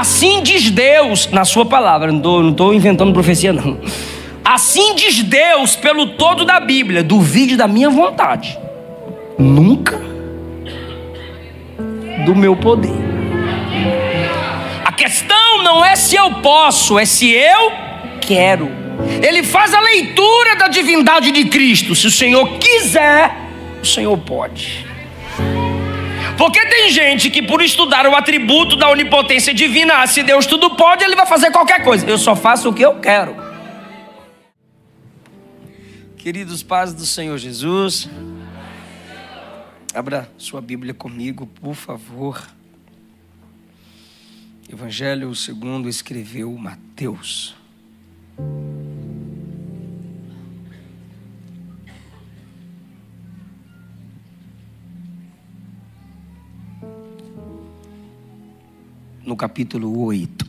Assim diz Deus na sua palavra. Não estou inventando profecia não. Assim diz Deus pelo todo da Bíblia: duvide da minha vontade, nunca do meu poder. A questão não é se eu posso, é se eu quero. Ele faz a leitura da divindade de Cristo. Se o Senhor quiser, o Senhor pode. Porque tem gente que, por estudar o atributo da onipotência divina, se Deus tudo pode, Ele vai fazer qualquer coisa. Eu só faço o que eu quero. Queridos, paz do Senhor Jesus, abra sua Bíblia comigo, por favor. Evangelho segundo escreveu Mateus. No capítulo 8.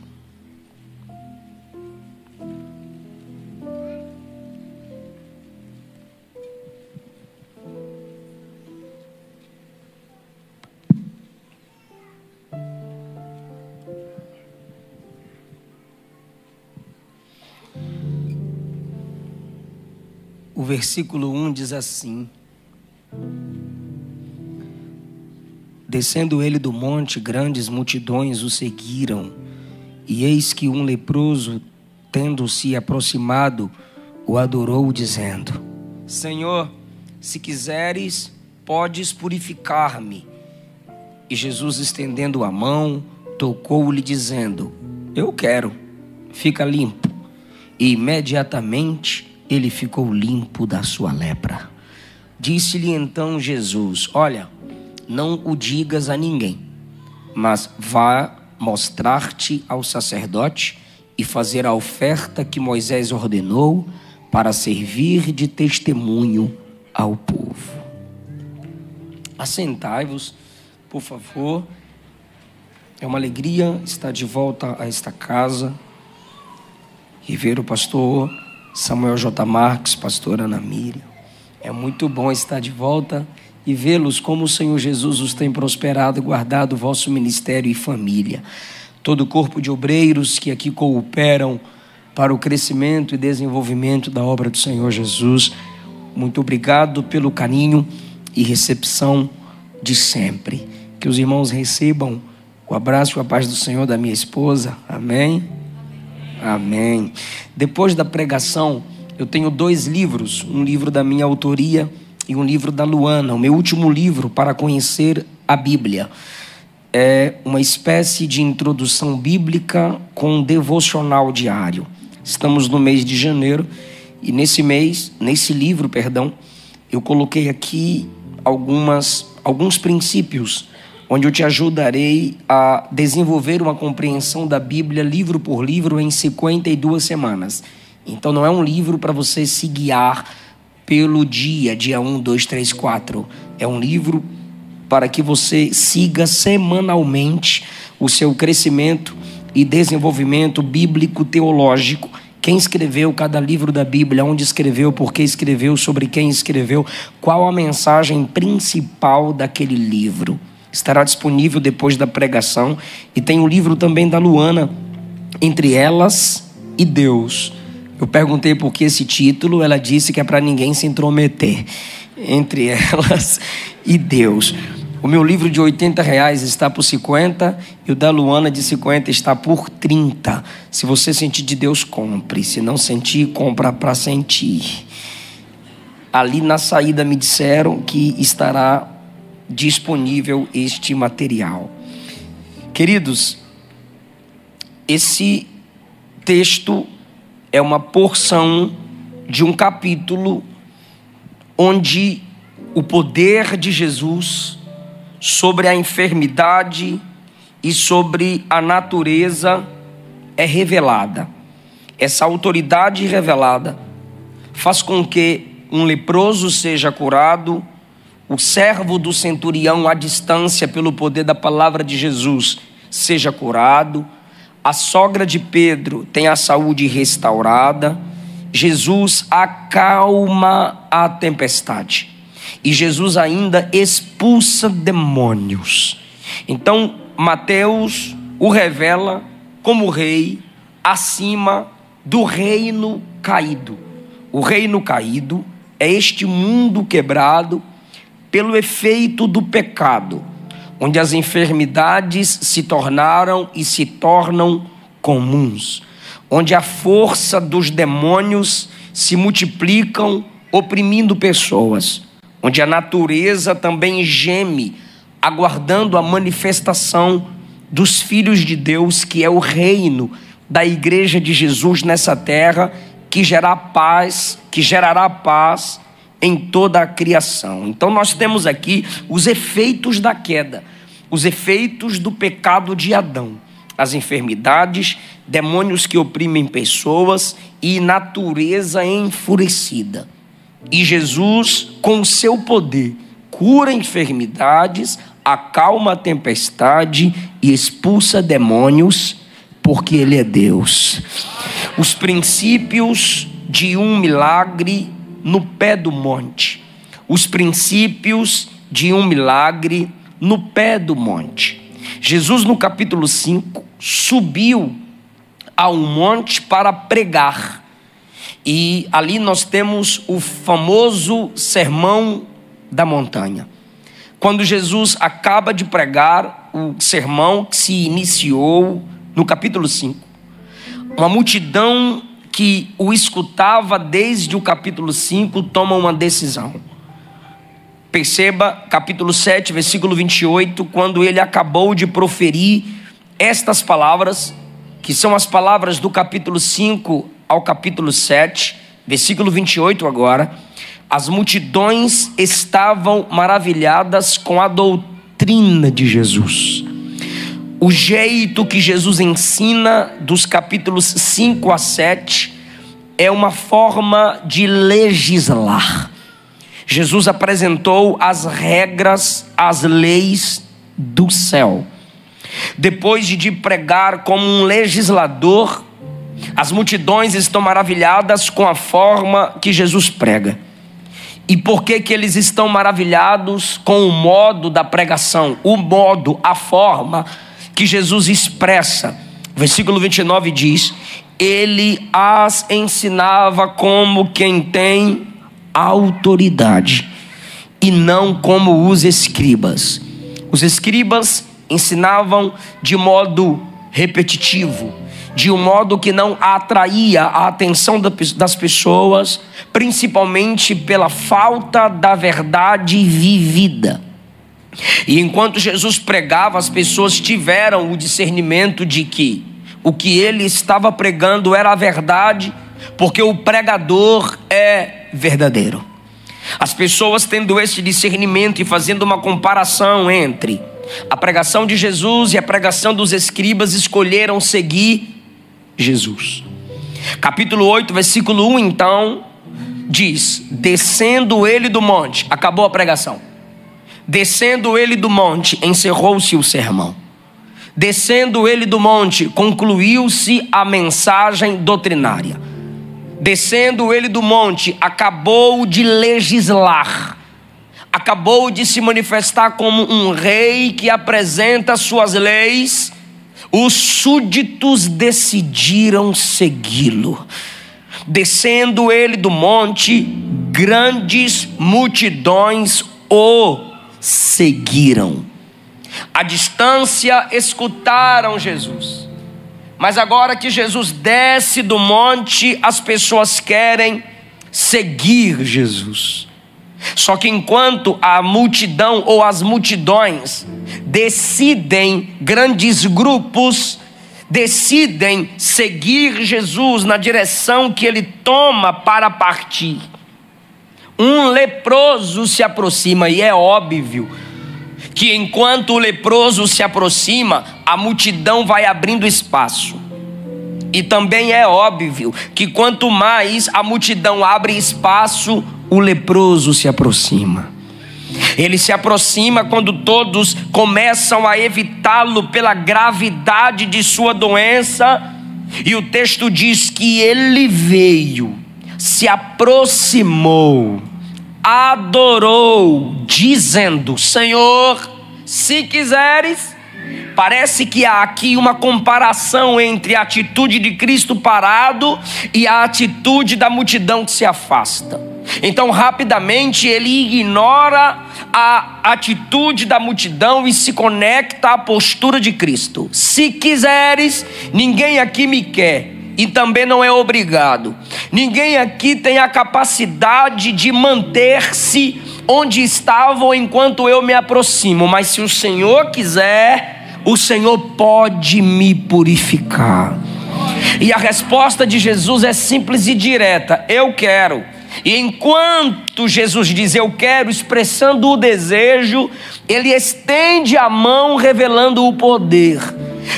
O versículo 1 diz assim: descendo ele do monte, grandes multidões o seguiram, e eis que um leproso, tendo-se aproximado, o adorou, dizendo: Senhor, se quiseres, podes purificar-me. E Jesus, estendendo a mão, tocou-lhe, dizendo: eu quero, fica limpo. E imediatamente ele ficou limpo da sua lepra. Disse-lhe então Jesus: olha, não o digas a ninguém, mas vá mostrar-te ao sacerdote e fazer a oferta que Moisés ordenou para servir de testemunho ao povo. Assentai-vos, por favor. É uma alegria estar de volta a esta casa e ver o pastor Samuel J. Marques, pastor Ana Miriam. É muito bom estar de volta e vê-los como o Senhor Jesus os tem prosperado e guardado o vosso ministério e família. Todo o corpo de obreiros que aqui cooperam para o crescimento e desenvolvimento da obra do Senhor Jesus. Muito obrigado pelo carinho e recepção de sempre. Que os irmãos recebam o abraço e a paz do Senhor da minha esposa. Amém? Amém. Depois da pregação, eu tenho 2 livros, um livro da minha autoria e um livro da Luana, o meu último livro para conhecer a Bíblia. É uma espécie de introdução bíblica com um devocional diário. Estamos no mês de janeiro e nesse livro, eu coloquei aqui alguns princípios onde eu te ajudarei a desenvolver uma compreensão da Bíblia livro por livro em 52 semanas. Então não é um livro para você se guiar pelo dia 1, 2, 3, 4. É um livro para que você siga semanalmente o seu crescimento e desenvolvimento bíblico teológico. Quem escreveu cada livro da Bíblia, onde escreveu, por que escreveu, sobre quem escreveu, qual a mensagem principal daquele livro. Estará disponível depois da pregação. E tem o livro também da Luana, Entre Elas e Deus. Eu perguntei por que esse título, ela disse que é para ninguém se intrometer. Entre Elas e Deus. O meu livro de R$80 está por 50 e o da Luana de 50 está por 30. Se você sentir de Deus, compre. Se não sentir, compra para sentir. Ali na saída me disseram que estará disponível este material. Queridos, esse texto é uma porção de um capítulo onde o poder de Jesus sobre a enfermidade e sobre a natureza é revelada. Essa autoridade revelada faz com que um leproso seja curado, o servo do centurião à distância pelo poder da palavra de Jesus seja curado, a sogra de Pedro tem a saúde restaurada, Jesus acalma a tempestade e Jesus ainda expulsa demônios. Então Mateus o revela como rei acima do reino caído. O reino caído é este mundo quebrado pelo efeito do pecado, onde as enfermidades se tornaram e se tornam comuns, onde a força dos demônios se multiplicam, oprimindo pessoas, onde a natureza também geme, aguardando a manifestação dos filhos de Deus, que é o reino da igreja de Jesus nessa terra, que gerará paz em toda a criação. Então nós temos aqui os efeitos da queda, os efeitos do pecado de Adão, as enfermidades, demônios que oprimem pessoas e natureza enfurecida. E Jesus, com o seu poder, cura enfermidades, acalma a tempestade e expulsa demônios, porque Ele é Deus. Os princípios de um milagre no pé do monte. Os princípios de um milagre no pé do monte. Jesus, no capítulo 5, subiu a um monte para pregar. E ali nós temos o famoso sermão da montanha. Quando Jesus acaba de pregar o sermão que se iniciou no capítulo 5, uma multidão que o escutava desde o capítulo 5 toma uma decisão. Perceba capítulo 7, versículo 28, quando ele acabou de proferir estas palavras, que são as palavras do capítulo 5 ao capítulo 7, versículo 28 agora. As multidões estavam maravilhadas com a doutrina de Jesus. O jeito que Jesus ensina dos capítulos 5 a 7 é uma forma de legislar. Jesus apresentou as regras, as leis do céu. Depois de pregar como um legislador, as multidões estão maravilhadas com a forma que Jesus prega. E por que eles estão maravilhados com o modo da pregação? O modo, a forma que Jesus expressa. Versículo 29 diz: ele as ensinava como quem tem autoridade, e não como os escribas. Os escribas ensinavam de modo repetitivo, de um modo que não atraía a atenção das pessoas, principalmente pela falta da verdade vivida. E enquanto Jesus pregava, as pessoas tiveram o discernimento de que o que ele estava pregando era a verdade, porque o pregador é verdadeiro. As pessoas tendo esse discernimento e fazendo uma comparação entre a pregação de Jesus e a pregação dos escribas, escolheram seguir Jesus. Capítulo 8, versículo 1, então, diz: descendo ele do monte, acabou a pregação. Descendo ele do monte, encerrou-se o sermão. Descendo ele do monte, concluiu-se a mensagem doutrinária. Descendo ele do monte, acabou de legislar. Acabou de se manifestar como um rei que apresenta suas leis. Os súditos decidiram segui-lo. Descendo ele do monte, grandes multidões o seguiram. À distância escutaram Jesus. Mas agora que Jesus desce do monte, as pessoas querem seguir Jesus. Só que enquanto a multidão ou as multidões decidem, grandes grupos decidem seguir Jesus na direção que ele toma para partir, um leproso se aproxima, e é óbvio que enquanto o leproso se aproxima, a multidão vai abrindo espaço. E também é óbvio que quanto mais a multidão abre espaço, o leproso se aproxima. Ele se aproxima quando todos começam a evitá-lo pela gravidade de sua doença. E o texto diz que ele veio, se aproximou, adorou, dizendo: Senhor, se quiseres, Parece que há aqui uma comparação entre a atitude de Cristo parado e a atitude da multidão que se afasta. Então, rapidamente, ele ignora a atitude da multidão e se conecta à postura de Cristo. Se quiseres, ninguém aqui me quer, e também não é obrigado. Ninguém aqui tem a capacidade de manter-se onde estavam enquanto eu me aproximo, mas se o Senhor quiser, o Senhor pode me purificar. E a resposta de Jesus é simples e direta: eu quero. E enquanto Jesus diz eu quero, expressando o desejo, ele estende a mão revelando o poder.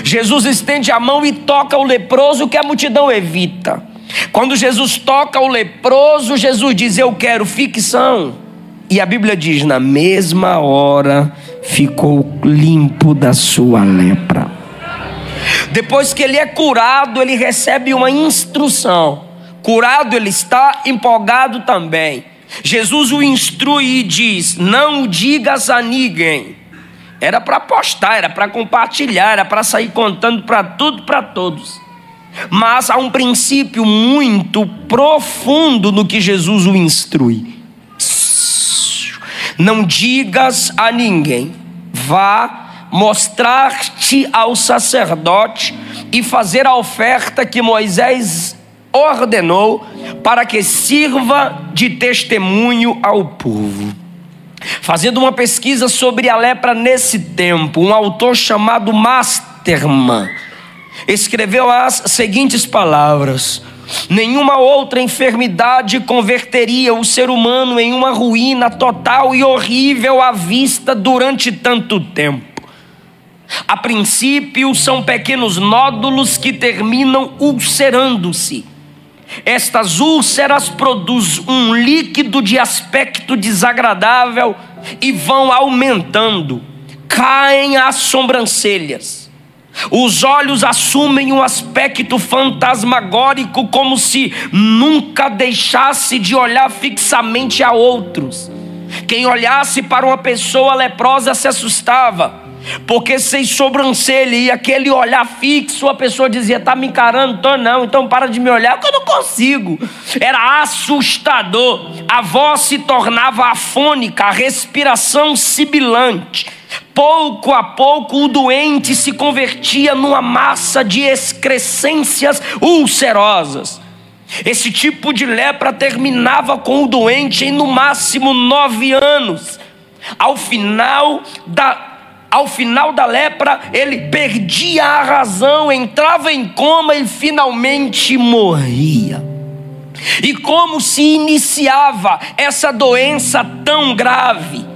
Jesus estende a mão e toca o leproso que a multidão evita. Quando Jesus toca o leproso, Jesus diz eu quero, fique são. E a Bíblia diz, na mesma hora ficou limpo da sua lepra. Depois que ele é curado, ele recebe uma instrução. Curado ele está, empolgado também. Jesus o instrui e diz, não digas a ninguém. Era para postar, era para compartilhar, era para sair contando para tudo, para todos. Mas há um princípio muito profundo no que Jesus o instrui. Não digas a ninguém, vá mostrar-te ao sacerdote e fazer a oferta que Moisés ordenou para que sirva de testemunho ao povo. Fazendo uma pesquisa sobre a lepra nesse tempo, um autor chamado Masterman escreveu as seguintes palavras: nenhuma outra enfermidade converteria o ser humano em uma ruína total e horrível à vista durante tanto tempo. A princípio são pequenos nódulos que terminam ulcerando-se. Estas úlceras produzem um líquido de aspecto desagradável e vão aumentando. Caem as sobrancelhas. Os olhos assumem um aspecto fantasmagórico, como se nunca deixasse de olhar fixamente a outros. Quem olhasse para uma pessoa leprosa se assustava, porque sem sobrancelha e aquele olhar fixo, a pessoa dizia, está me encarando? Tô não, então para de me olhar, que eu não consigo. Era assustador. A voz se tornava afônica, a respiração sibilante. Pouco a pouco o doente se convertia numa massa de excrescências ulcerosas. Esse tipo de lepra terminava com o doente em no máximo 9 anos. Ao final da lepra, ele perdia a razão, entrava em coma e finalmente morria. E como se iniciava essa doença tão grave?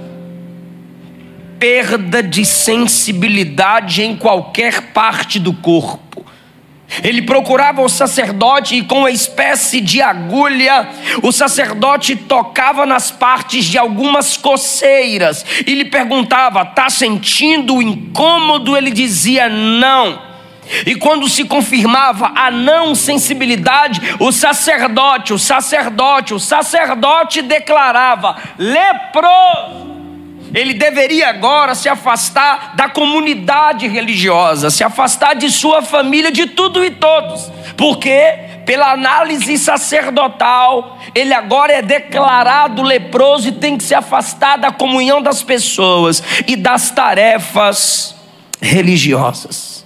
Perda de sensibilidade em qualquer parte do corpo. Ele procurava o sacerdote e com uma espécie de agulha, o sacerdote tocava nas partes de algumas coceiras e lhe perguntava, está sentindo o incômodo? Ele dizia não. E quando se confirmava a não sensibilidade, o sacerdote declarava, leproso. Ele deveria agora se afastar da comunidade religiosa, se afastar de sua família, de tudo e todos, porque pela análise sacerdotal, ele agora é declarado leproso e tem que se afastar da comunhão das pessoas e das tarefas religiosas.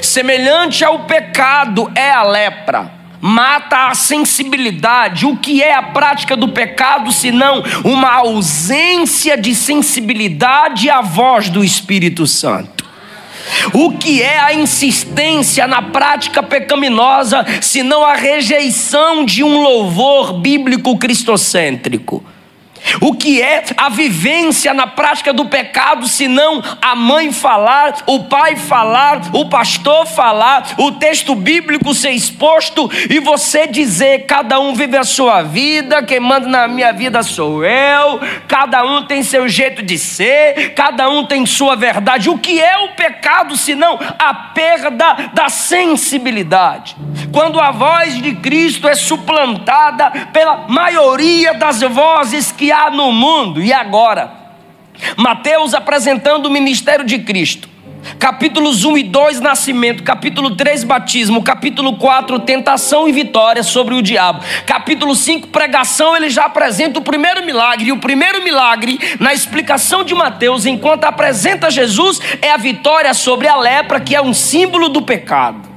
Semelhante ao pecado é a lepra. Mata a sensibilidade. O que é a prática do pecado, senão uma ausência de sensibilidade à voz do Espírito Santo? O que é a insistência na prática pecaminosa, senão a rejeição de um louvor bíblico cristocêntrico? O que é a vivência na prática do pecado, senão a mãe falar, o pai falar, o pastor falar, o texto bíblico ser exposto e você dizer, cada um vive a sua vida, quem manda na minha vida sou eu, cada um tem seu jeito de ser, cada um tem sua verdade. O que é o pecado, senão a perda da sensibilidade? Quando a voz de Cristo é suplantada pela maioria das vozes que há no mundo. E agora, Mateus apresentando o ministério de Cristo, Capítulos 1 e 2, nascimento. Capítulo 3, batismo. Capítulo 4, tentação e vitória sobre o diabo. Capítulo 5, pregação. Ele já apresenta o primeiro milagre. E o primeiro milagre, na explicação de Mateus, enquanto apresenta Jesus, é a vitória sobre a lepra, que é um símbolo do pecado.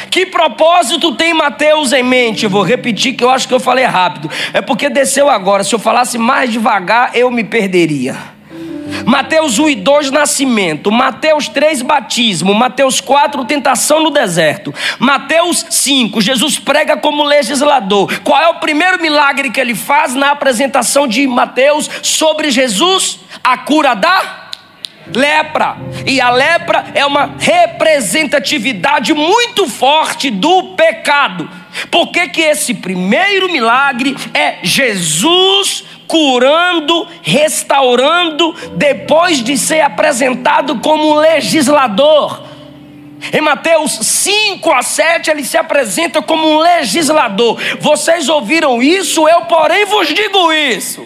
Que propósito tem Mateus em mente? Eu vou repetir, que eu acho que eu falei rápido. É porque desceu agora. Se eu falasse mais devagar, eu me perderia. Mateus 1 e 2, nascimento. Mateus 3, batismo. Mateus 4, tentação no deserto. Mateus 5, Jesus prega como legislador. Qual é o primeiro milagre que ele faz na apresentação de Mateus sobre Jesus? A cura da lepra. E a lepra é uma representatividade muito forte do pecado. Por que que esse primeiro milagre é Jesus curando, restaurando, depois de ser apresentado como legislador? Em Mateus 5 a 7 ele se apresenta como um legislador. Vocês ouviram isso, eu porém vos digo isso.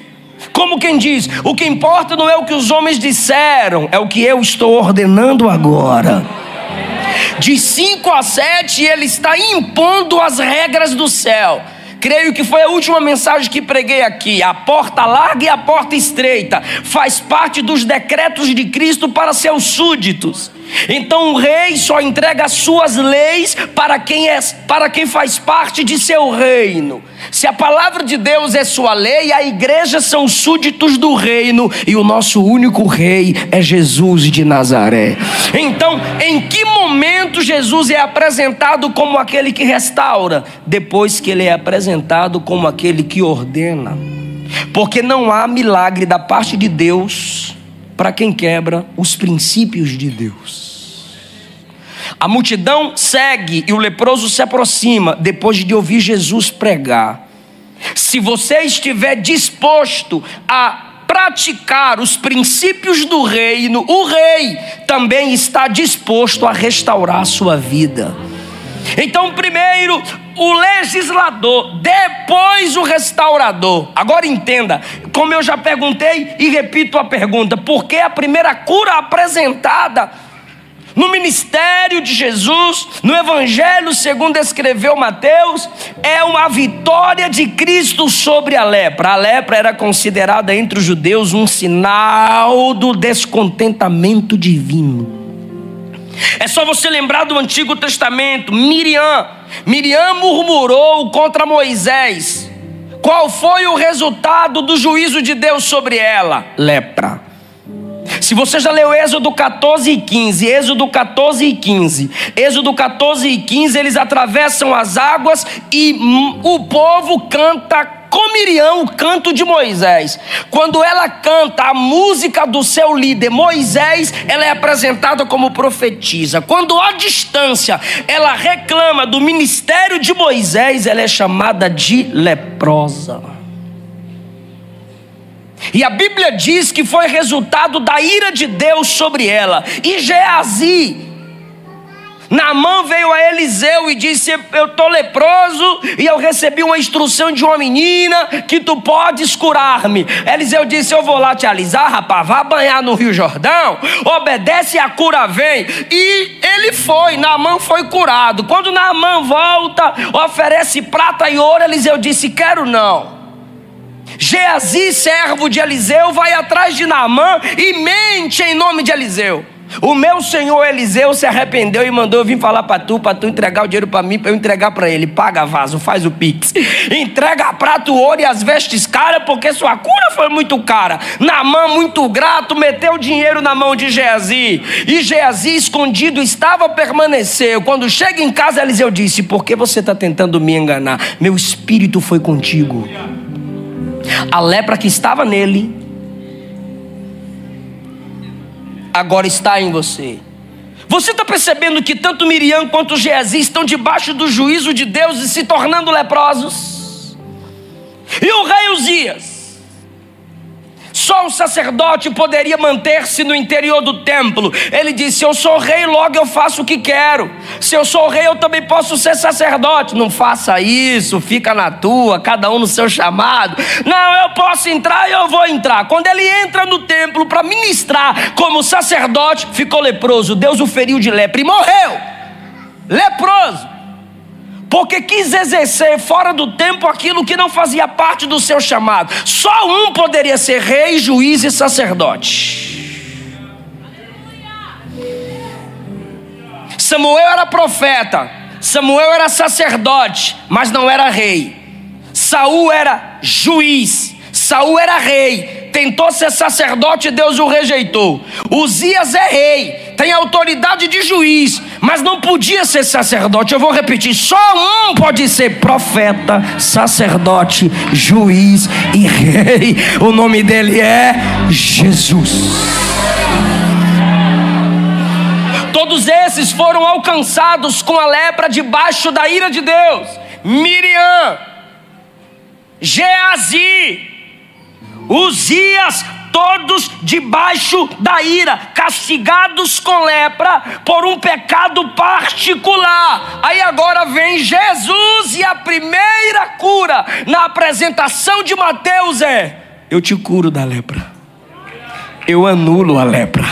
Como quem diz, o que importa não é o que os homens disseram, é o que eu estou ordenando agora. De 5 a 7 ele está impondo as regras do céu. Creio que foi a última mensagem que preguei aqui. A porta larga e a porta estreita faz parte dos decretos de Cristo para seus súditos. Então o rei só entrega as suas leis para quem faz parte de seu reino. Se a palavra de Deus é sua lei, a igreja são súditos do reino, e o nosso único rei é Jesus de Nazaré. Então, em que momento Jesus é apresentado como aquele que restaura? Depois que ele é apresentado como aquele que ordena. Porque não há milagre da parte de Deus para quem quebra os princípios de Deus. A multidão segue e o leproso se aproxima depois de ouvir Jesus pregar. Se você estiver disposto a praticar os princípios do reino, o rei também está disposto a restaurar a sua vida. Então, primeiro o legislador, depois o restaurador. Agora entenda, como eu já perguntei e repito a pergunta: por que a primeira cura apresentada no ministério de Jesus, no evangelho segundo escreveu Mateus, é uma vitória de Cristo sobre a lepra? A lepra era considerada entre os judeus um sinal do descontentamento divino. É só você lembrar do Antigo Testamento. Miriam murmurou contra Moisés. Qual foi o resultado do juízo de Deus sobre ela? Lepra. Se você já leu Êxodo 14 e 15, Êxodo 14 e 15, Êxodo 14 e 15, eles atravessam as águas e o povo canta com Miriam o canto de Moisés. Quando ela canta a música do seu líder Moisés, ela é apresentada como profetisa. Quando à distância ela reclama do ministério de Moisés, ela é chamada de leprosa. E a Bíblia diz que foi resultado da ira de Deus sobre ela. E Geazi, Naamã veio a Eliseu e disse: eu estou leproso e eu recebi uma instrução de uma menina que tu podes curar-me. Eliseu disse: eu vou lá te alisar, rapaz, vá banhar no Rio Jordão, obedece e a cura vem. E ele foi, Naamã foi curado. Quando Naamã volta, oferece prata e ouro, Eliseu disse: quero não. Geazi, servo de Eliseu, vai atrás de Naamã e mente em nome de Eliseu. O meu senhor Eliseu se arrependeu e mandou eu vir falar para tu entregar o dinheiro para mim, para eu entregar para ele. Paga vaso, faz o pix, entrega prata, ouro e as vestes caras, porque sua cura foi muito cara. Naamã, muito grato, meteu o dinheiro na mão de Geazi, e Geazi, escondido estava, permaneceu. Quando chega em casa, Eliseu disse: por que você está tentando me enganar? Meu espírito foi contigo. A lepra que estava nele agora está em você. Você está percebendo que tanto Miriam quanto Geazi estão debaixo do juízo de Deus e se tornando leprosos? E o rei Uzias Só o sacerdote poderia manter-se no interior do templo. Ele disse: eu sou rei, logo eu faço o que quero. Se eu sou rei, eu também posso ser sacerdote. Não faça isso, fica na tua, cada um no seu chamado. Não, eu posso entrar e eu vou entrar. Quando ele entra no templo para ministrar como sacerdote, ficou leproso. Deus o feriu de lepra e morreu leproso, porque quis exercer fora do templo aquilo que não fazia parte do seu chamado. Só um poderia ser rei, juiz e sacerdote. Samuel era profeta, Samuel era sacerdote, mas não era rei. Saul era juiz, Saul era rei, tentou ser sacerdote e Deus o rejeitou. Uzias é rei, tem autoridade de juiz, mas não podia ser sacerdote. Eu vou repetir: só um pode ser profeta, sacerdote, juiz e rei. O nome dele é Jesus. Todos esses foram alcançados com a lepra debaixo da ira de Deus. Miriam, Geazi, Uzias, todos debaixo da ira, castigados com lepra por um pecado particular. Aí agora vem Jesus, e a primeira cura na apresentação de Mateus é: eu te curo da lepra, eu anulo a lepra,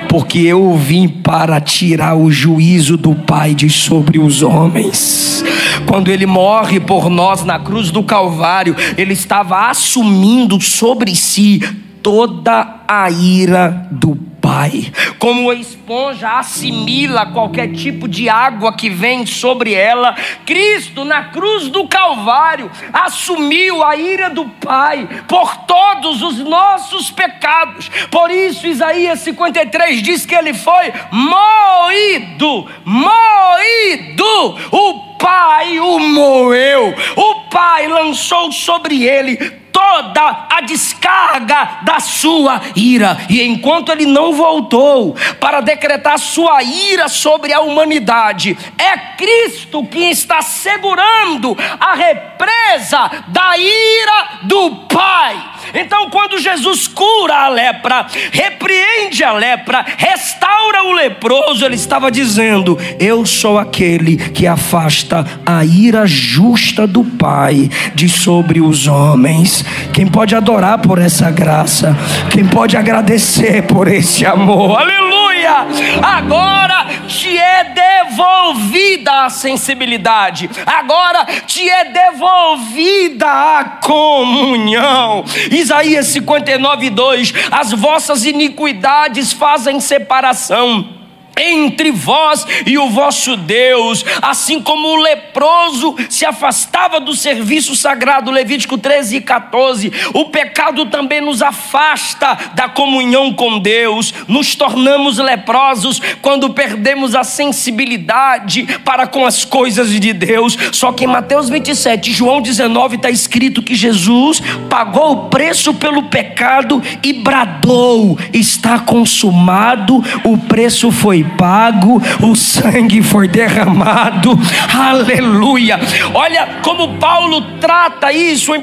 porque eu vim para tirar o juízo do Pai de sobre os homens. Quando ele morre por nós na cruz do Calvário, ele estava assumindo sobre si toda a ira do Pai. Como a esponja assimila qualquer tipo de água que vem sobre ela, Cristo na cruz do Calvário assumiu a ira do Pai por todos os nossos pecados. Por isso Isaías 53 diz que ele foi moído. O Pai o moeu, o Pai lançou sobre ele toda a descarga da sua ira. E enquanto ele não voltou para decretar sua ira sobre a humanidade, é Cristo quem está segurando a represa da ira do Pai. Então, quando Jesus cura a lepra, repreende a lepra, restaura o leproso, ele estava dizendo: eu sou aquele que afasta a ira justa do Pai de sobre os homens. Quem pode adorar por essa graça? Quem pode agradecer por esse amor? Aleluia! Agora te é devolvida a sensibilidade, agora te é devolvida a comunhão. Isaías 59:2: as vossas iniquidades fazem separação entre vós e o vosso Deus, assim como o leproso se afastava do serviço sagrado. Levítico 13:14. O pecado também nos afasta da comunhão com Deus. Nos tornamos leprosos quando perdemos a sensibilidade para com as coisas de Deus. Só que em Mateus 27, João 19 está escrito que Jesus pagou o preço pelo pecado e bradou: está consumado. O preço foi pago, o sangue foi derramado. Aleluia! Olha como Paulo trata isso em 1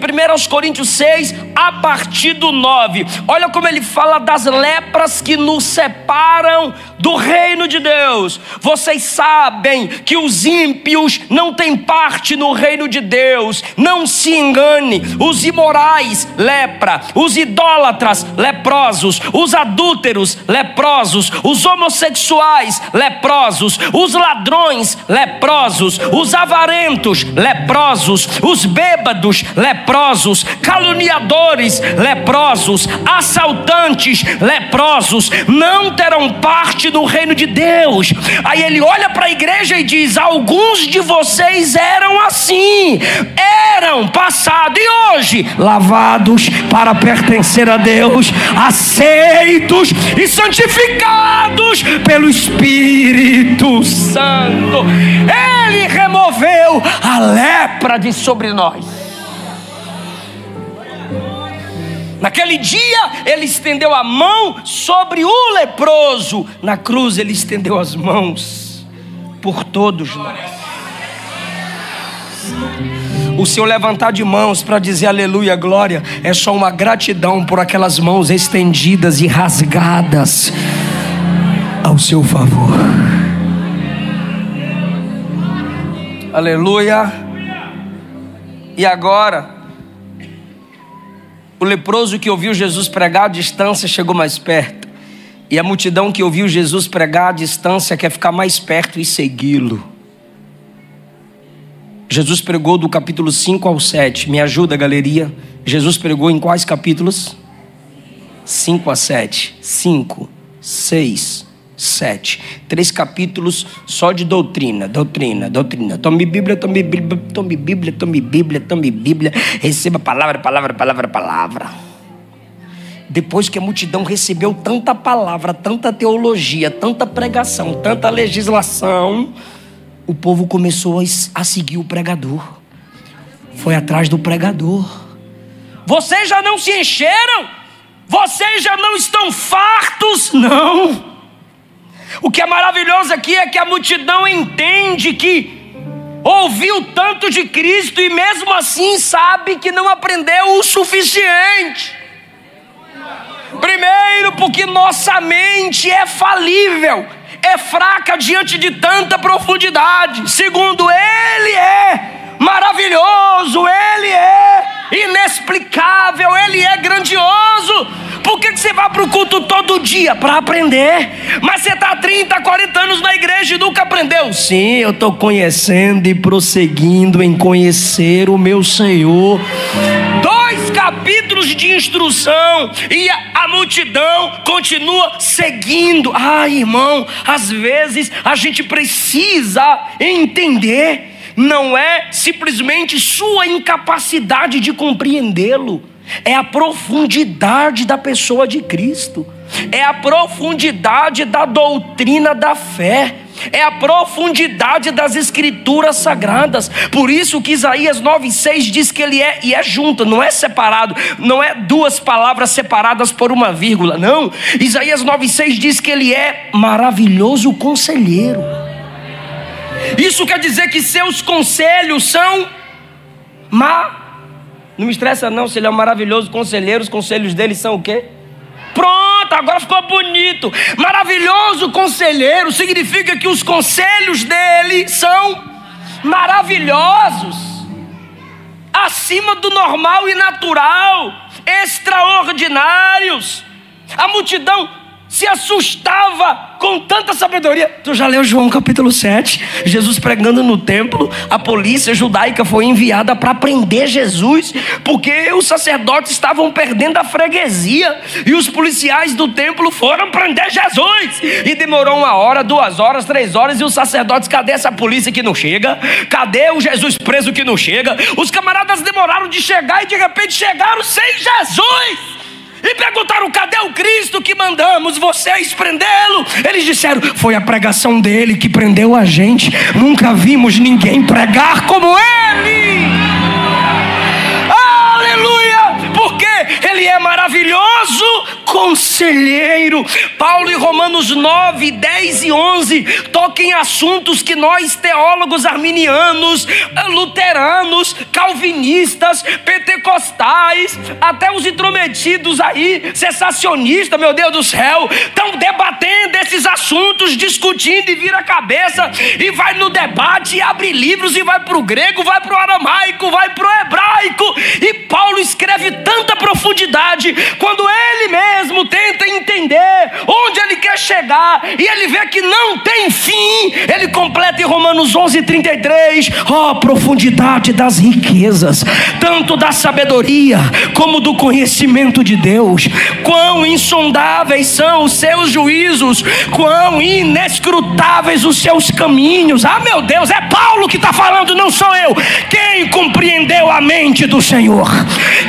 Coríntios 6, a partir do 9. Olha como ele fala das lepras que nos separam do reino de Deus. Vocês sabem que os ímpios não têm parte no reino de Deus. Não se engane: os imorais, lepra; os idólatras, leprosos; os adúlteros, leprosos; os homossexuais, leprosos; os ladrões, leprosos; os avarentos, leprosos; os bêbados, leprosos; caluniadores, leprosos; assaltantes, leprosos, não terão parte no reino de Deus. Aí ele olha para a igreja e diz: alguns de vocês eram assim, eram passado e hoje lavados para pertencer a Deus, aceitos e santificados pelo Espírito Santo. Ele removeu a lepra de sobre nós. Naquele dia ele estendeu a mão sobre o leproso. Na cruz ele estendeu as mãos por todos nós. O seu levantar de mãos para dizer aleluia, glória, é só uma gratidão por aquelas mãos estendidas e rasgadas ao seu favor. Aleluia. E agora, o leproso que ouviu Jesus pregar à distância chegou mais perto. E a multidão que ouviu Jesus pregar à distância quer ficar mais perto e segui-lo. Jesus pregou do capítulo 5 ao 7. Me ajuda, galeria. Jesus pregou em quais capítulos? 5 a 7. 5, 6, 7. 3 capítulos só de doutrina. Doutrina. Tome Bíblia, tome Bíblia, tome Bíblia, tome Bíblia, tome Bíblia. Receba palavra. Depois que a multidão recebeu tanta palavra, tanta teologia, tanta pregação, tanta legislação, o povo começou a seguir o pregador. Foi atrás do pregador. Vocês já não se encheram? Vocês já não estão fartos? Não. O que é maravilhoso aqui é que a multidão entende que ouviu tanto de Cristo e mesmo assim sabe que não aprendeu o suficiente. Primeiro, porque nossa mente é falível, é fraca diante de tanta profundidade. Segundo, Ele é maravilhoso, Ele é inexplicável, Ele é grandioso. Por que você vai para o culto todo dia? Para aprender. Mas você está há 30, 40 anos na igreja e nunca aprendeu. Sim, eu estou conhecendo e prosseguindo em conhecer o meu Senhor. 2 capítulos de instrução e a multidão continua seguindo. Irmão, às vezes a gente precisa entender. Não é simplesmente sua incapacidade de compreendê-lo, é a profundidade da pessoa de Cristo, é a profundidade da doutrina da fé, é a profundidade das escrituras sagradas. Por isso que Isaías 9,6 diz que ele é, e é junto, não é separado, não é 2 palavras separadas por uma vírgula, não. Isaías 9,6 diz que ele é maravilhoso conselheiro. Isso quer dizer que seus conselhos são Não me estressa não, se ele é um maravilhoso conselheiro, os conselhos dele são o quê? Pronto, agora ficou bonito. Maravilhoso conselheiro significa que os conselhos dele são maravilhosos, acima do normal e natural, extraordinários. A multidão se assustava com tanta sabedoria. Tu já leu João capítulo 7? Jesus pregando no templo. A polícia judaica foi enviada para prender Jesus, porque os sacerdotes estavam perdendo a freguesia, e os policiais do templo foram prender Jesus. E demorou 1 hora, 2 horas, 3 horas. E os sacerdotes, cadê essa polícia que não chega? Cadê o Jesus preso que não chega? Os camaradas demoraram de chegar, e de repente chegaram sem Jesus. E perguntaram: cadê o Cristo que mandamos vocês prendê-lo? Eles disseram: foi a pregação dele que prendeu a gente. Nunca vimos ninguém pregar como ele. Aleluia! Porque ele é maravilhoso conselheiro. Paulo em Romanos 9, 10 e 11 toca em assuntos que nós teólogos arminianos, luteranos, calvinistas, pentecostais, até os intrometidos aí, cessacionistas, meu Deus do céu, estão debatendo esses assuntos, discutindo, e vira a cabeça e vai no debate, e abre livros, e vai para o grego, vai para o aramaico, vai para o hebraico. E Paulo escreve tanta profundidade, quando ele mesmo tenta entender onde ele quer chegar, e ele vê que não tem fim, ele completa em Romanos 11, 33, profundidade das riquezas, tanto da sabedoria como do conhecimento de Deus, quão insondáveis são os seus juízos, quão inescrutáveis os seus caminhos. Meu Deus, é Paulo que está falando, não sou eu. Quem compreendeu a mente do Senhor?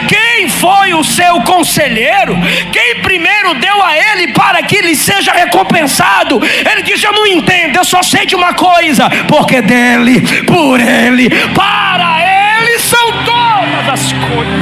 Quem foi o seu conselheiro? Quem primeiro deu a ele para que ele seja recompensado? Ele diz: eu não entendo, eu só sei de uma coisa, porque dele, por ele, para ele são todas as coisas.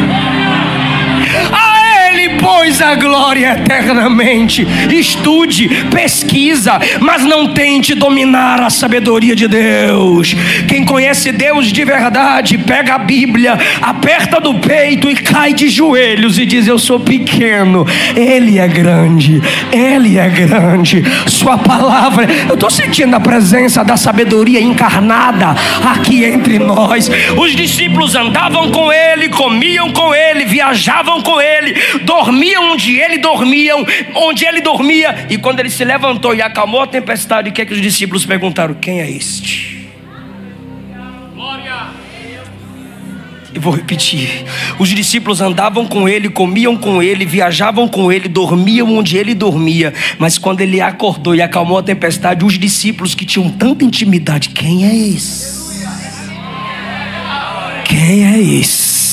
A ele, pois, verás a glória eternamente. Estude, pesquisa, mas não tente dominar a sabedoria de Deus. Quem conhece Deus de verdade, pega a Bíblia, aperta no peito e cai de joelhos e diz: eu sou pequeno, Ele é grande, Ele é grande. Sua palavra, eu estou sentindo a presença da sabedoria encarnada aqui entre nós. Os discípulos andavam com Ele, comiam com Ele, viajavam com Ele, dormiam onde Ele dormia, e quando Ele se levantou e acalmou a tempestade, o que é que os discípulos perguntaram? Quem é este? Eu vou repetir. Os discípulos andavam com Ele, comiam com Ele, viajavam com Ele, dormiam onde Ele dormia, mas quando Ele acordou e acalmou a tempestade, os discípulos que tinham tanta intimidade: quem é esse? Quem é esse?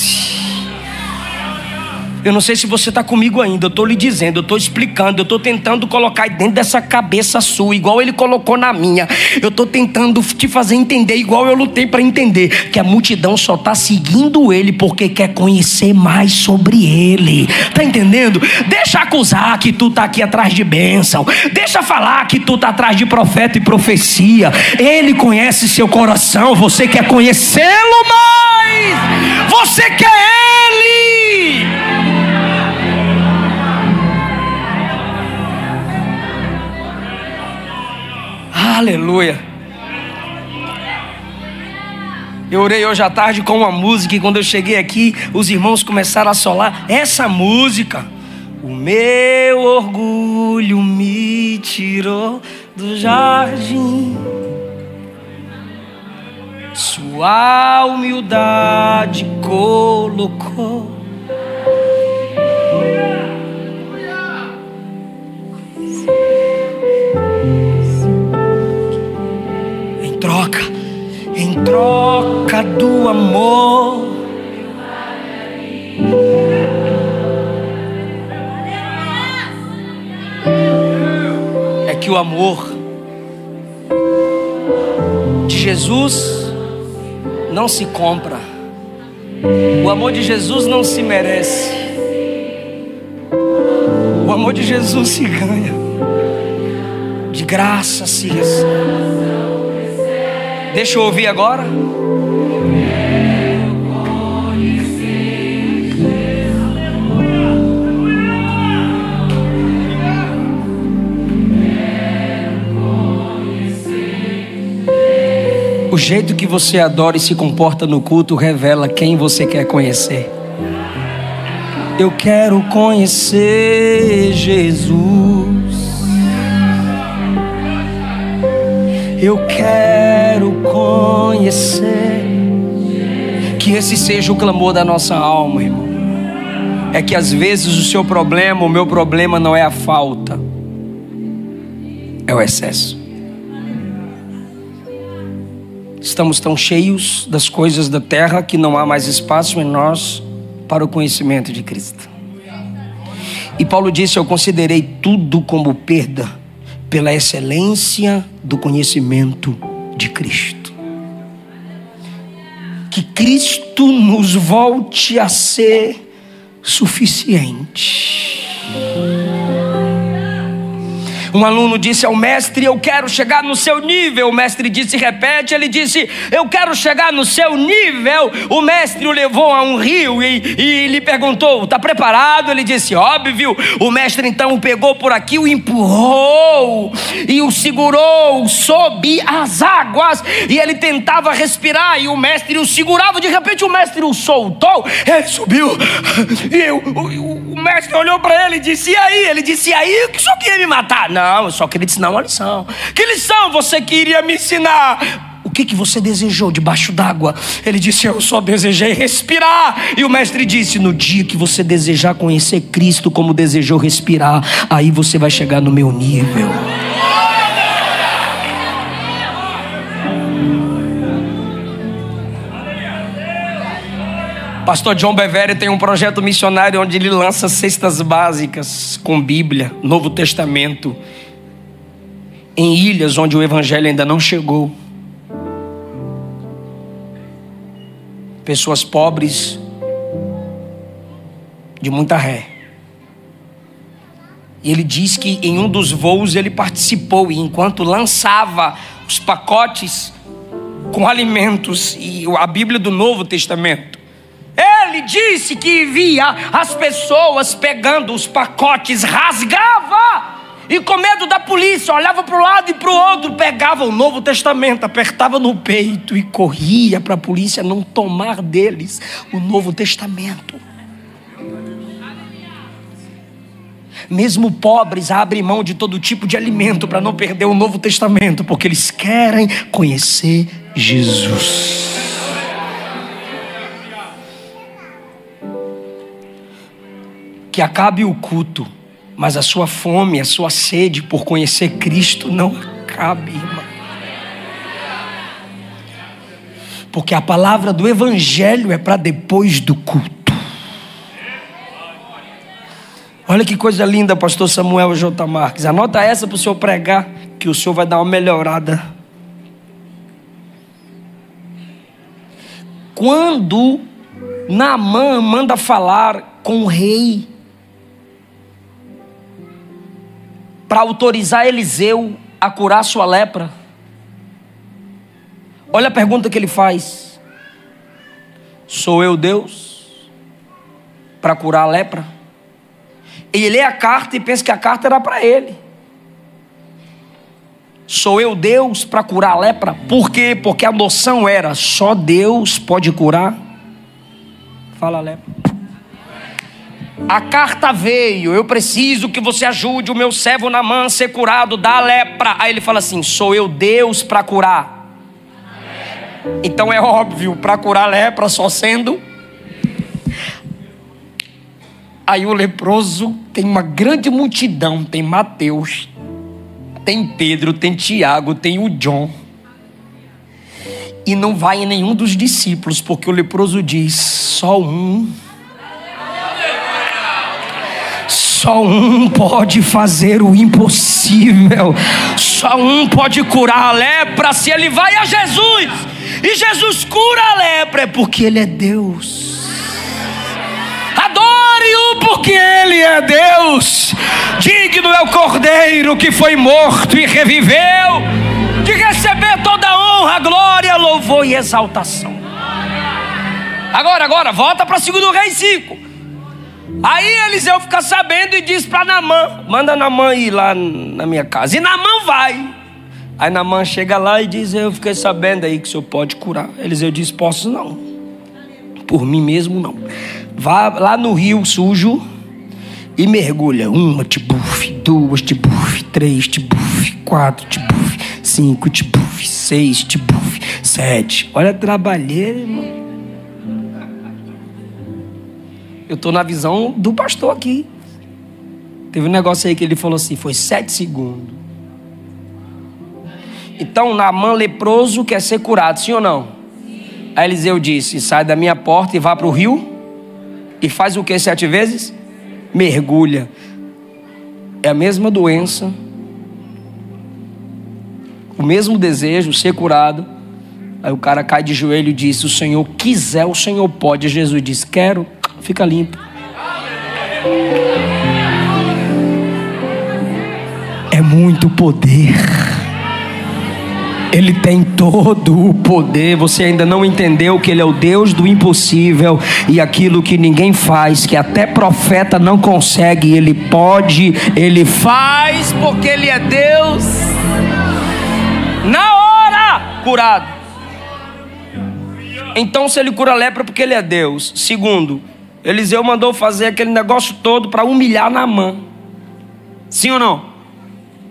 Eu não sei se você está comigo ainda. Eu estou lhe dizendo, eu estou explicando, eu estou tentando colocar dentro dessa cabeça sua, igual Ele colocou na minha. Eu estou tentando te fazer entender, igual eu lutei para entender, que a multidão só está seguindo Ele porque quer conhecer mais sobre Ele. Está entendendo? Deixa acusar que tu está aqui atrás de bênção. Deixa falar que tu está atrás de profeta e profecia. Ele conhece seu coração. Você quer conhecê-lo mais. Você quer Ele. Aleluia. Eu orei hoje à tarde com uma música, e quando eu cheguei aqui, os irmãos começaram a solar essa música. O meu orgulho me tirou do jardim, sua humildade colocou. Em troca do amor, é que o amor de Jesus não se compra, o amor de Jesus não se merece, o amor de Jesus se ganha, de graça se recebe. Deixa eu ouvir agora. O jeito que você adora e se comporta no culto revela quem você quer conhecer. Eu quero conhecer Jesus. Eu quero conhecer. Que esse seja o clamor da nossa alma, irmão. É que às vezes o seu problema, o meu problema não é a falta, é o excesso. Estamos tão cheios das coisas da terra que não há mais espaço em nós para o conhecimento de Cristo. E Paulo disse: eu considerei tudo como perda pela excelência do conhecimento de Cristo. Que Cristo nos volte a ser suficiente. Um aluno disse ao mestre: eu quero chegar no seu nível. O mestre disse: repete. Ele disse: eu quero chegar no seu nível. O mestre o levou a um rio e lhe perguntou: está preparado? Ele disse: óbvio. O mestre então o pegou por aqui, o empurrou e o segurou sob as águas, e ele tentava respirar e o mestre o segurava. De repente o mestre o soltou, ele subiu e o mestre olhou para ele e disse: e aí? Ele disse: e aí? Que o senhor queria me matar? Não, eu só queria te ensinar uma lição. Que lição você queria me ensinar? O que você desejou debaixo d'água? Ele disse: eu só desejei respirar. E o mestre disse: no dia que você desejar conhecer Cristo como desejou respirar, aí você vai chegar no meu nível. Pastor John Bevere tem um projeto missionário onde ele lança cestas básicas com Bíblia, Novo Testamento, em ilhas onde o evangelho ainda não chegou. Pessoas pobres, de muita ré. E ele diz que em um dos voos ele participou, e enquanto lançava os pacotes com alimentos e a Bíblia do Novo Testamento, ele disse que via as pessoas pegando os pacotes, rasgava, e com medo da polícia, olhava para um lado e para o outro, pegava o Novo Testamento, apertava no peito e corria para a polícia não tomar deles o Novo Testamento. Mesmo pobres abrem mão de todo tipo de alimento para não perder o Novo Testamento, porque eles querem conhecer Jesus. Que acabe o culto, mas a sua fome, a sua sede por conhecer Cristo não acabe, irmão. Porque a palavra do Evangelho é para depois do culto. Olha que coisa linda, pastor Samuel J. Marques. Anota essa para o senhor pregar, que o senhor vai dar uma melhorada. Quando Naamã manda falar com o rei para autorizar Eliseu a curar sua lepra, olha a pergunta que ele faz: sou eu Deus para curar a lepra? Ele lê a carta e pensa que a carta era para ele. Sou eu Deus para curar a lepra? Por quê? Porque a noção era: só Deus pode curar. Fala, lepra. A carta veio: eu preciso que você ajude o meu servo Naamã a ser curado da lepra. Aí ele fala assim: sou eu Deus para curar? Então é óbvio, para curar a lepra só sendo. Aí o leproso tem uma grande multidão, tem Mateus, tem Pedro, tem Tiago, tem o John, e não vai em nenhum dos discípulos, porque o leproso diz: só um pode fazer o impossível, só um pode curar a lepra. Se ele vai a Jesus e Jesus cura a lepra, é porque ele é Deus. Adore-o porque ele é Deus. Digno é o Cordeiro que foi morto e reviveu, de receber toda a honra, glória, louvor e exaltação. Agora, volta para 2 Reis 5. Aí Eliseu fica sabendo e diz para Naamã: manda Naamã ir lá na minha casa. E Naamã vai. Aí Naamã chega lá e diz: eu fiquei sabendo aí que o senhor pode curar. Eliseu diz: posso não, por mim mesmo não. Vá lá no rio sujo e mergulha. 1 tibuf, 2 tibuf, 3 tibuf, 4 tibuf, 5 tibuf, 6 tibuf, 7. Olha a trabalheira, irmão. Eu estou na visão do pastor aqui. Teve um negócio aí que ele falou assim: foi 7 segundos. Então Naamã leproso quer ser curado, sim ou não? Sim. Aí Eliseu disse: sai da minha porta e vá para o rio. E faz o que 7 vezes? Mergulha. É a mesma doença, o mesmo desejo, ser curado. Aí o cara cai de joelho e diz: se o Senhor quiser, o Senhor pode. Jesus diz: quero. Fica limpo. É muito poder. Ele tem todo o poder. Você ainda não entendeu que ele é o Deus do impossível, e aquilo que ninguém faz, que até profeta não consegue, ele pode, ele faz, porque ele é Deus. Na hora, curado. Então, se ele cura a lepra, porque ele é Deus. Segundo, Eliseu mandou fazer aquele negócio todo para humilhar Naamã. Sim ou não?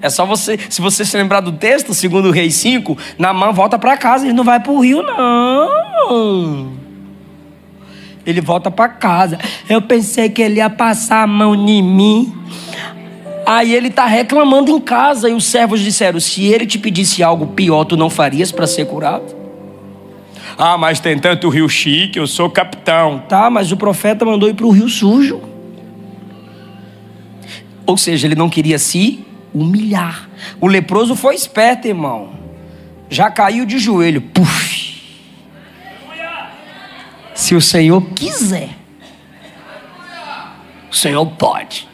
É só você, se você se lembrar do texto, 2 Reis 5, Naamã volta para casa, ele não vai para o rio não. Ele volta para casa. Eu pensei que ele ia passar a mão em mim. Aí ele está reclamando em casa, e os servos disseram: se ele te pedisse algo pior, tu não farias para ser curado? Ah, mas tem tanto rio chique, eu sou capitão. Tá, mas o profeta mandou ir para o rio sujo. Ou seja, ele não queria se humilhar. O leproso foi esperto, irmão. Já caiu de joelho. Puf. Se o Senhor quiser, o Senhor pode.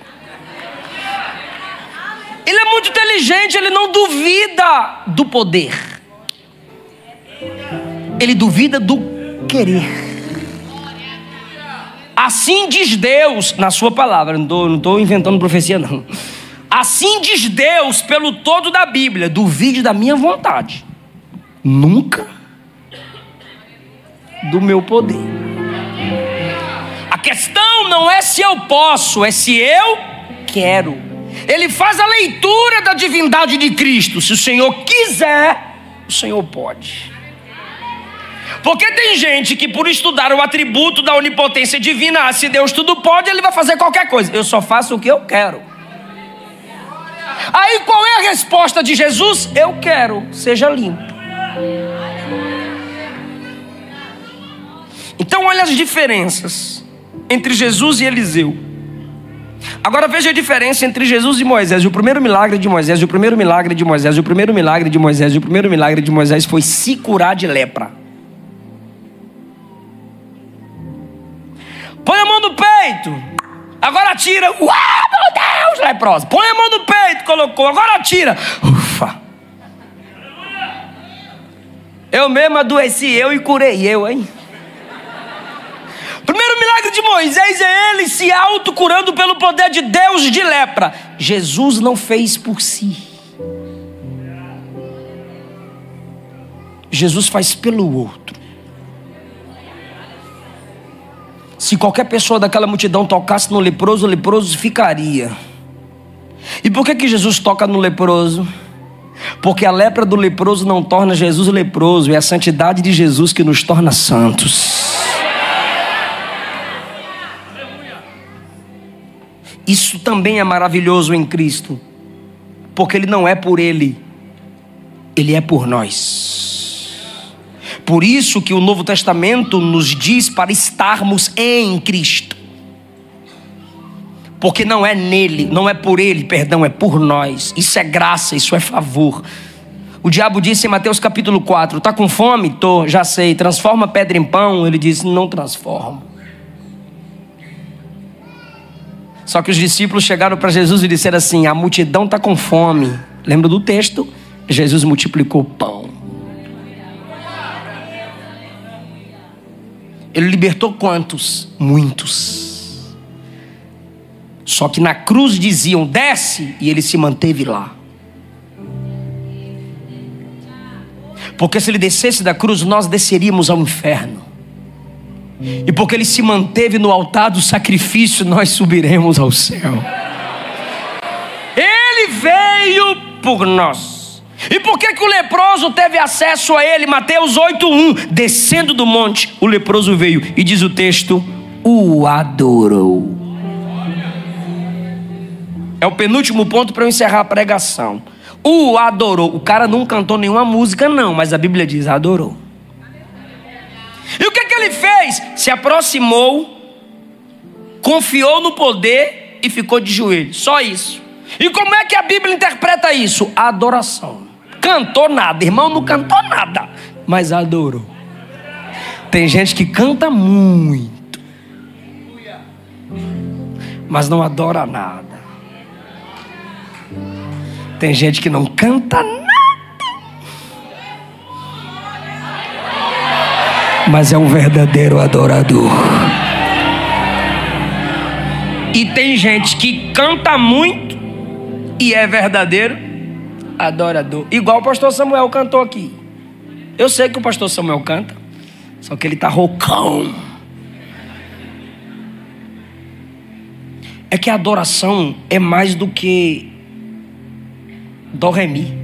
muito inteligente, ele não duvida do poder. Ele duvida do querer. Assim diz Deus na sua palavra. Não estou inventando profecia, não. Assim diz Deus pelo todo da Bíblia: duvide da minha vontade, nunca do meu poder. A questão não é se eu posso, é se eu quero. Ele faz a leitura da divindade de Cristo. Se o Senhor quiser, o Senhor pode. Porque tem gente que, por estudar o atributo da onipotência divina, se Deus tudo pode, ele vai fazer qualquer coisa. Eu só faço o que eu quero. Aí qual é a resposta de Jesus? Eu quero, seja limpo. Então olha as diferenças entre Jesus e Eliseu. Agora veja a diferença entre Jesus e Moisés. O primeiro milagre de Moisés, o primeiro milagre de Moisés, o primeiro milagre de Moisés, o primeiro milagre de Moisés foi se curar de lepra. Põe a mão no peito. Agora tira. Uau, meu Deus, leprosa. Põe a mão no peito, colocou. Agora tira. Ufa. Eu mesmo adoeci e curei eu, hein? Primeiro milagre de Moisés é ele se autocurando pelo poder de Deus de lepra. Jesus não fez por si. Jesus faz pelo outro. Se qualquer pessoa daquela multidão tocasse no leproso, o leproso ficaria. E por que Jesus toca no leproso? Porque a lepra do leproso não torna Jesus leproso, é a santidade de Jesus que nos torna santos. Isso também é maravilhoso em Cristo, porque Ele não é por Ele, Ele é por nós. Por isso que o Novo Testamento nos diz para estarmos em Cristo. Porque não é nele, não é por ele, perdão, é por nós. Isso é graça, isso é favor. O diabo disse em Mateus capítulo 4, está com fome? Tô, já sei, transforma pedra em pão. Ele disse, não transforma. Só que os discípulos chegaram para Jesus e disseram assim, a multidão está com fome. Lembra do texto? Jesus multiplicou pão. Ele libertou quantos? Muitos. Só que na cruz diziam, desce, e ele se manteve lá. Porque se ele descesse da cruz, nós desceríamos ao inferno. E porque ele se manteve no altar do sacrifício, nós subiremos ao céu. Ele veio por nós. E por que o leproso teve acesso a ele? Mateus 8:1, descendo do monte, o leproso veio, e diz o texto, o adorou. É o penúltimo ponto para eu encerrar a pregação. O adorou. O cara não cantou nenhuma música não, mas a Bíblia diz, adorou. E o que ele fez? Se aproximou, confiou no poder e ficou de joelhos, só isso. E como é que a Bíblia interpreta isso? Adoração. Cantou nada, irmão, não cantou nada, mas adorou. Tem gente que canta muito, mas não adora nada. Tem gente que não canta nada, mas é um verdadeiro adorador. E tem gente que canta muito e é verdadeiro adorador. Igual o pastor Samuel cantou aqui. Eu sei que o pastor Samuel canta, só que ele está roucão. É que a adoração é mais do que dó, ré, mi.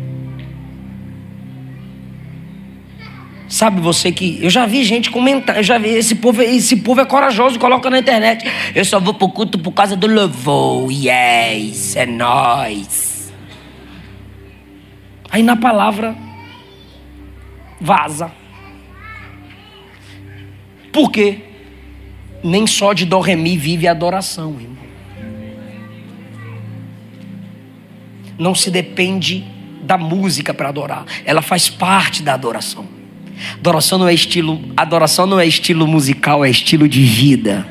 Sabe você que... Eu já vi gente comentar, eu já vi, esse povo é corajoso, coloca na internet. Eu só vou pro culto por causa do louvor. Yes, é nóis. Aí na palavra vaza. Por quê? Nem só de dó, ré, mi vive a adoração, irmão. Não se depende da música para adorar. Ela faz parte da adoração. Adoração não é estilo musical, é estilo de vida.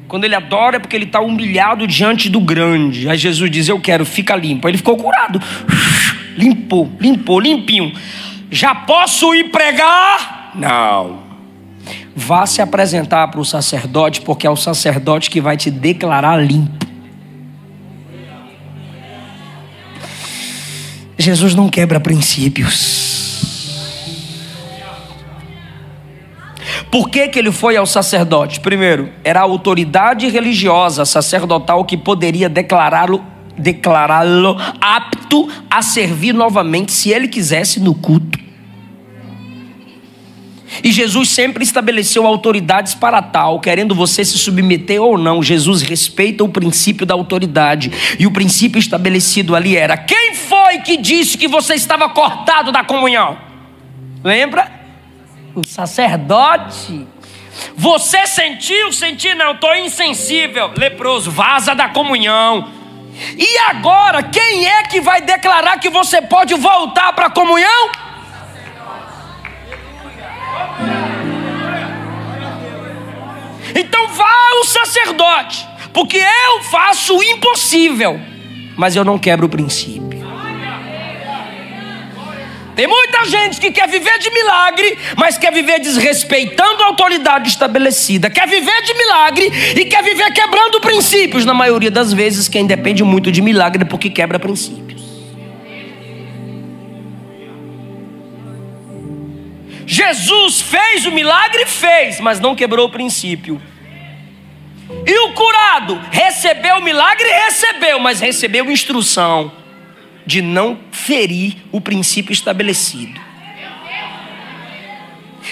Quando ele adora é porque ele está humilhado diante do grande. Aí Jesus diz: eu quero, fica limpo. Aí ele ficou curado. Limpou, limpinho. Já posso ir pregar? Não. Vá se apresentar para o sacerdote, porque é o sacerdote que vai te declarar limpo. Jesus não quebra princípios. Por que ele foi ao sacerdote? Primeiro, era a autoridade religiosa sacerdotal que poderia declará-lo apto a servir novamente, se ele quisesse, no culto. E Jesus sempre estabeleceu autoridades para tal, querendo você se submeter ou não. Jesus respeita o princípio da autoridade. E o princípio estabelecido ali era: quem foi que disse que você estava cortado da comunhão? Lembra? O sacerdote. Você sentiu? Senti não, estou insensível. Leproso, vaza da comunhão. E agora, quem é que vai declarar que você pode voltar para a comunhão? Então vá ao sacerdote, porque eu faço o impossível, mas eu não quebro o princípio. Tem muita gente que quer viver de milagre, mas quer viver desrespeitando a autoridade estabelecida. Quer viver de milagre e quer viver quebrando princípios. Na maioria das vezes, quem depende muito de milagre é porque quebra princípios. Jesus fez o milagre? Fez, mas não quebrou o princípio. E o curado recebeu o milagre? Recebeu, mas recebeu instrução de não ferir o princípio estabelecido.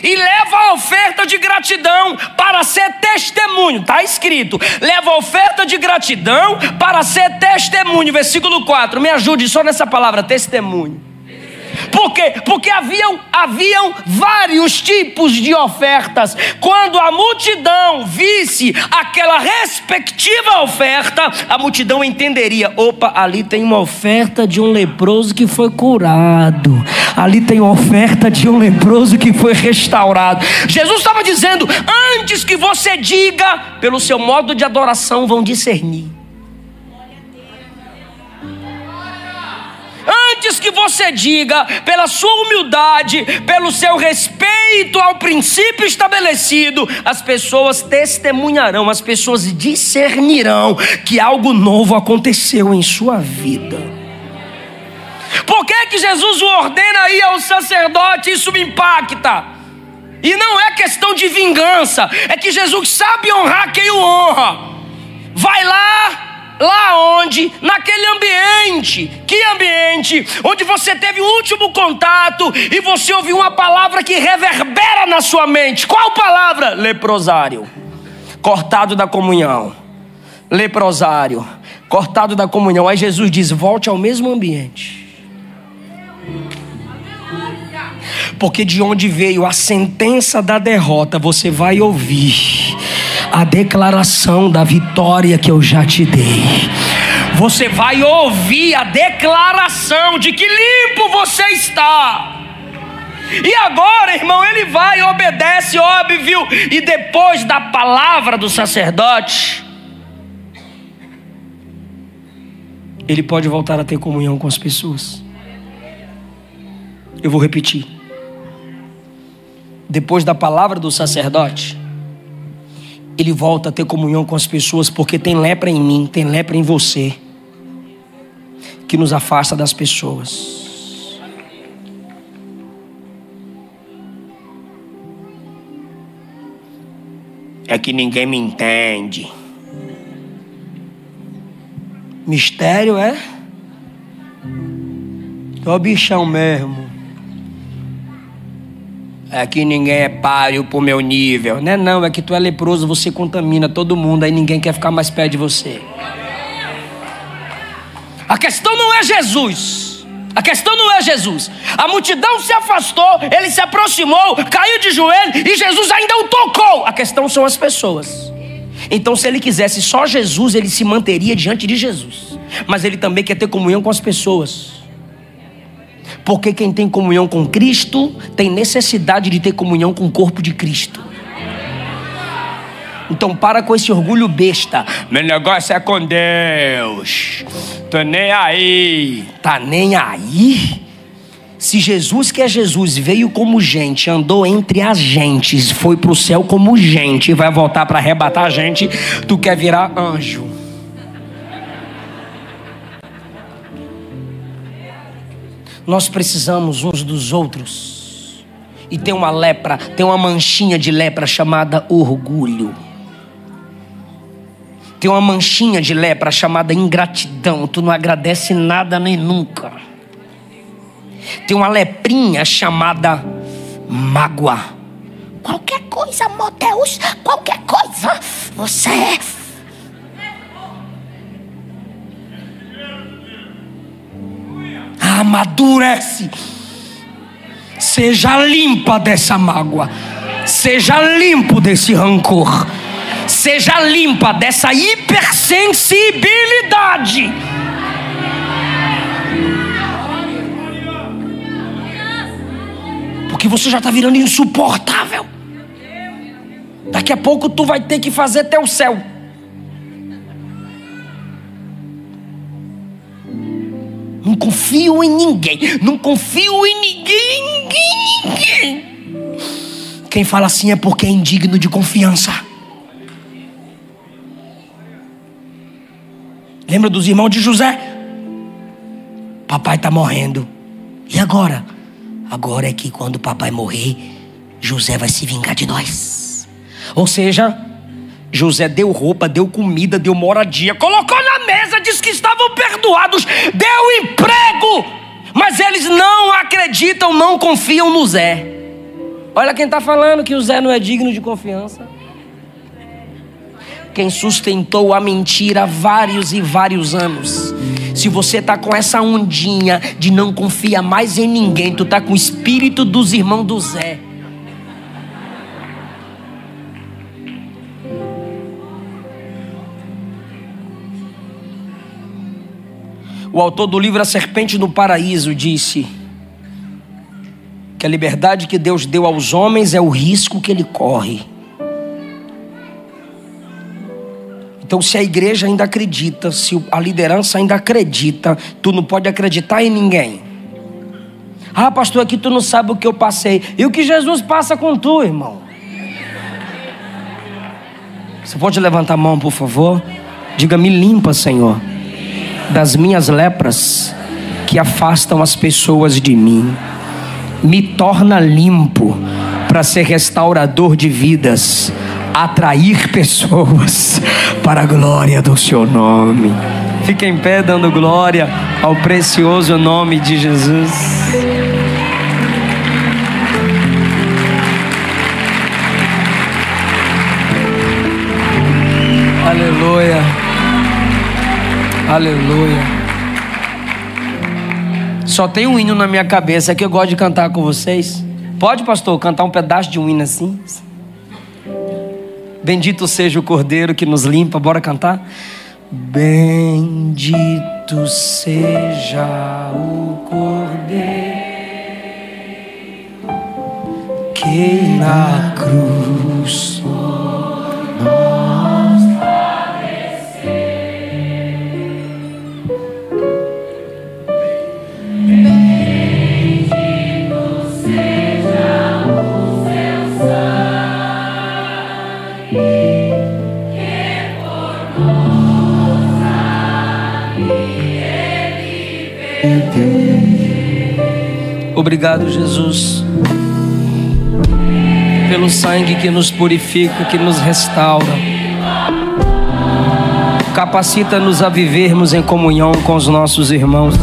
E leva a oferta de gratidão para ser testemunho. Está escrito: leva a oferta de gratidão para ser testemunho. Versículo 4, me ajude só nessa palavra, testemunho. Por quê? Porque haviam vários tipos de ofertas. Quando a multidão visse aquela respectiva oferta, a multidão entenderia: opa, ali tem uma oferta de um leproso que foi curado. Ali tem uma oferta de um leproso que foi restaurado. Jesus estava dizendo: antes que você diga, pelo seu modo de adoração vão discernir. Antes que você diga, pela sua humildade, pelo seu respeito ao princípio estabelecido, as pessoas testemunharão, as pessoas discernirão que algo novo aconteceu em sua vida. Por que Jesus o ordena aí ao sacerdote? Isso me impacta. E não é questão de vingança, é que Jesus sabe honrar quem o honra. Vai lá onde? Naquele ambiente. Que ambiente? Onde você teve o último contato e você ouviu uma palavra que reverbera na sua mente. Qual palavra? Leprosário. Cortado da comunhão. Leprosário. Cortado da comunhão. Aí Jesus diz: volte ao mesmo ambiente. Porque de onde veio a sentença da derrota, você vai ouvir a declaração da vitória que eu já te dei. Você vai ouvir a declaração de que limpo você está. E agora, irmão, ele vai, obedece, óbvio. E depois da palavra do sacerdote, ele pode voltar a ter comunhão com as pessoas. Eu vou repetir. Depois da palavra do sacerdote, ele volta a ter comunhão com as pessoas, porque tem lepra em mim, tem lepra em você, que nos afasta das pessoas. É que ninguém me entende. Mistério é? Tô bichão mesmo. É que ninguém é páreo pro meu nível. Não, é que tu é leproso, você contamina todo mundo, aí ninguém quer ficar mais perto de você. A questão não é Jesus. A questão não é Jesus. A multidão se afastou, ele se aproximou, caiu de joelho e Jesus ainda o tocou. A questão são as pessoas. Então, se ele quisesse só Jesus, ele se manteria diante de Jesus. Mas ele também quer ter comunhão com as pessoas. Porque quem tem comunhão com Cristo tem necessidade de ter comunhão com o corpo de Cristo. Então para com esse orgulho besta. Meu negócio é com Deus. Tô nem aí. Tá nem aí? Se Jesus, que é Jesus, veio como gente, andou entre as gentes, foi pro céu como gente e vai voltar para arrebatar a gente, tu quer virar anjo? Nós precisamos uns dos outros. E tem uma lepra, tem uma manchinha de lepra chamada orgulho. Tem uma manchinha de lepra chamada ingratidão. Tu não agradece nada nem nunca. Tem uma leprinha chamada mágoa. Qualquer coisa, meu Deus, qualquer coisa, você é. Amadurece. Seja limpa dessa mágoa. Seja limpo desse rancor. Seja limpa dessa hipersensibilidade. Porque você já está virando insuportável. Daqui a pouco tu vai ter que fazer até o céu. Não confio em ninguém. Não confio em ninguém. Quem fala assim é porque é indigno de confiança. Lembra dos irmãos de José? Papai está morrendo. E agora? Agora é que quando o papai morrer, José vai se vingar de nós. Ou seja, José deu roupa, deu comida, deu moradia, colocou na mesa, disse que estavam perdoados, deu emprego. Mas eles não acreditam, não confiam no Zé. Olha quem está falando que o Zé não é digno de confiança. Quem sustentou a mentira há vários e vários anos. Se você está com essa ondinha de não confiar mais em ninguém, tu está com o espírito dos irmãos do Zé. O autor do livro A Serpente no Paraíso disse que a liberdade que Deus deu aos homens é o risco que ele corre. Então, se a igreja ainda acredita, se a liderança ainda acredita, tu não pode acreditar em ninguém. Ah, pastor, aqui tu não sabe o que eu passei. E o que Jesus passa com tu, irmão? Você pode levantar a mão, por favor? Diga: me limpa, Senhor, das minhas lepras que afastam as pessoas de mim. Me torna limpo para ser restaurador de vidas, atrair pessoas para a glória do seu nome. Fica em pé dando glória ao precioso nome de Jesus. Aleluia. Aleluia. Só tem um hino na minha cabeça que eu gosto de cantar com vocês. Pode, pastor, cantar um pedaço de um hino assim? Bendito seja o Cordeiro que nos limpa. Bora cantar? Bendito seja o Cordeiro que na cruz por nós padeceu. Bendito seja o seu sangue. Obrigado, Jesus, pelo sangue que nos purifica, que nos restaura. Capacita-nos a vivermos em comunhão com os nossos irmãos.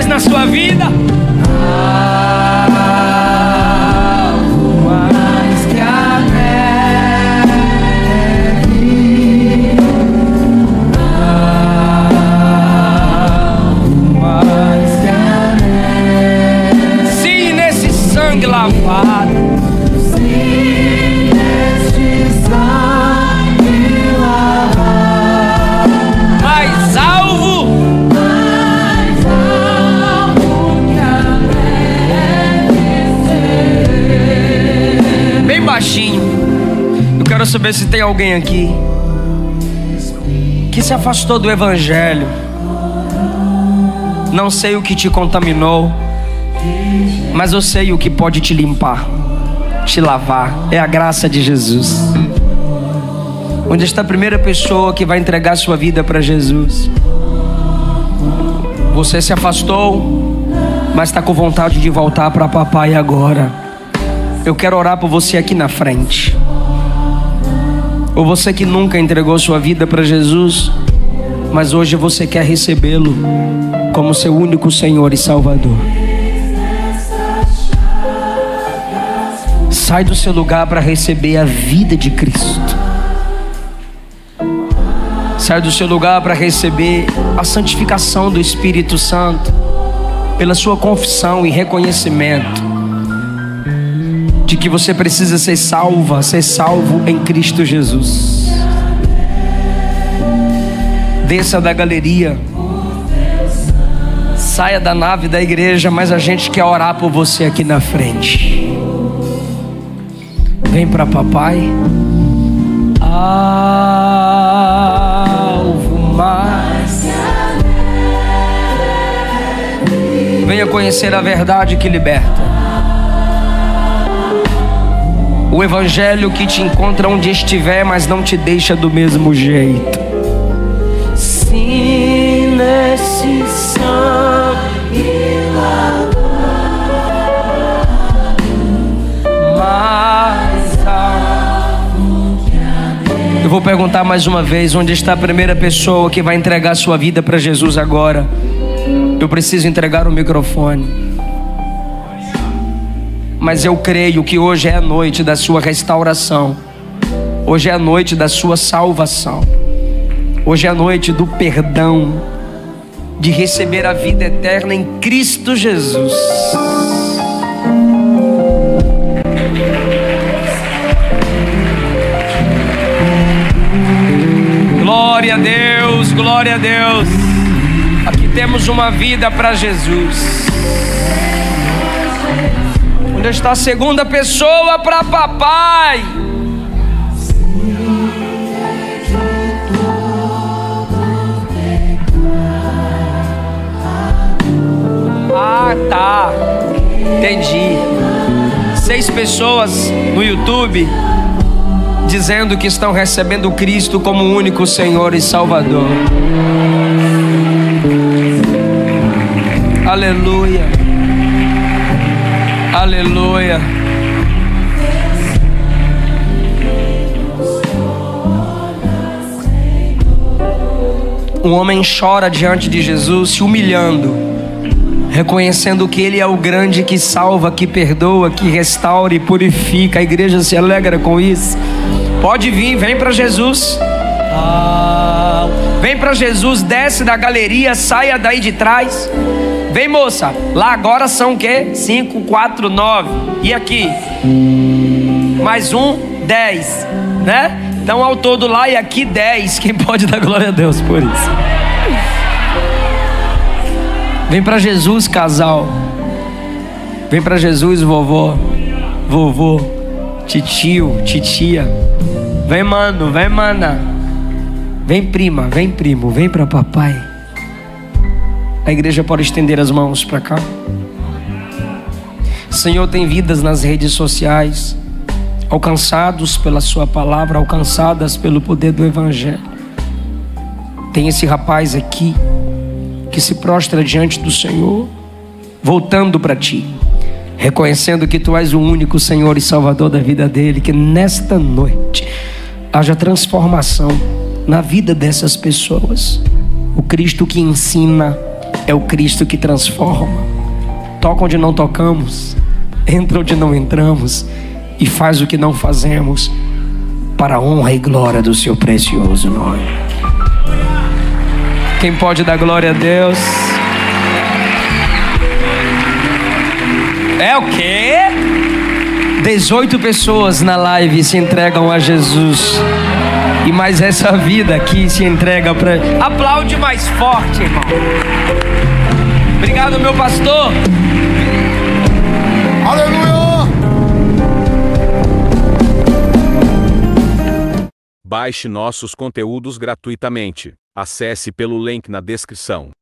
Na sua vida, obrigado. Mais alvo que a neve. Bem baixinho. Eu quero saber se tem alguém aqui que se afastou do Evangelho. Não sei o que te contaminou, mas eu sei o que pode te limpar, te lavar. É a graça de Jesus. Onde está a primeira pessoa que vai entregar sua vida para Jesus? Você se afastou, mas está com vontade de voltar para papai agora. Eu quero orar por você aqui na frente. Ou você que nunca entregou sua vida para Jesus, mas hoje você quer recebê-lo como seu único Senhor e Salvador. Sai do seu lugar para receber a vida de Cristo. Sai do seu lugar para receber a santificação do Espírito Santo, pela sua confissão e reconhecimento de que você precisa ser salvo em Cristo Jesus. Desça da galeria, saia da nave da igreja, mas a gente quer orar por você aqui na frente. Vem para papai. Alvo mais. Venha conhecer a verdade que liberta. O Evangelho que te encontra onde estiver, mas não te deixa do mesmo jeito. Sim, nesse sangue mais alto. Eu vou perguntar mais uma vez: onde está a primeira pessoa que vai entregar sua vida para Jesus agora? Eu preciso entregar o microfone. Mas eu creio que hoje é a noite da sua restauração. Hoje é a noite da sua salvação. Hoje é a noite do perdão, de receber a vida eterna em Cristo Jesus. Glória a Deus, glória a Deus. Aqui temos uma vida para Jesus. Onde está a segunda pessoa para papai? Ah, tá. Entendi. 6 pessoas no YouTube dizendo que estão recebendo Cristo como único Senhor e Salvador. Aleluia. Aleluia. Um homem chora diante de Jesus, se humilhando, reconhecendo que Ele é o grande que salva, que perdoa, que restaura e purifica. A igreja se alegra com isso. Pode vir, vem para Jesus. Vem para Jesus, desce da galeria, saia daí de trás. Vem, moça, lá agora são o quê? 5, 4, 9. E aqui? Mais 1, 10, né? Então ao todo lá e aqui 10. Quem pode dar glória a Deus por isso? Vem para Jesus, casal. Vem para Jesus, vovó, vovô, titio, titia. Vem, mano, vem, mana. Vem, prima, vem, primo, vem para papai. A igreja pode estender as mãos para cá. Senhor, tem vidas nas redes sociais, alcançados pela sua palavra, alcançadas pelo poder do Evangelho. Tem esse rapaz aqui que se prostra diante do Senhor, voltando para ti, reconhecendo que tu és o único Senhor e Salvador da vida dele. Que nesta noite haja transformação na vida dessas pessoas. O Cristo que ensina é o Cristo que transforma. Toca onde não tocamos, entra onde não entramos e faz o que não fazemos, para a honra e glória do seu precioso nome. Quem pode dar glória a Deus? É o quê? 18 pessoas na live se entregam a Jesus. E mais essa vida aqui se entrega para... Aplaude mais forte, irmão. Obrigado, meu pastor. Aleluia! Baixe nossos conteúdos gratuitamente. Acesse pelo link na descrição.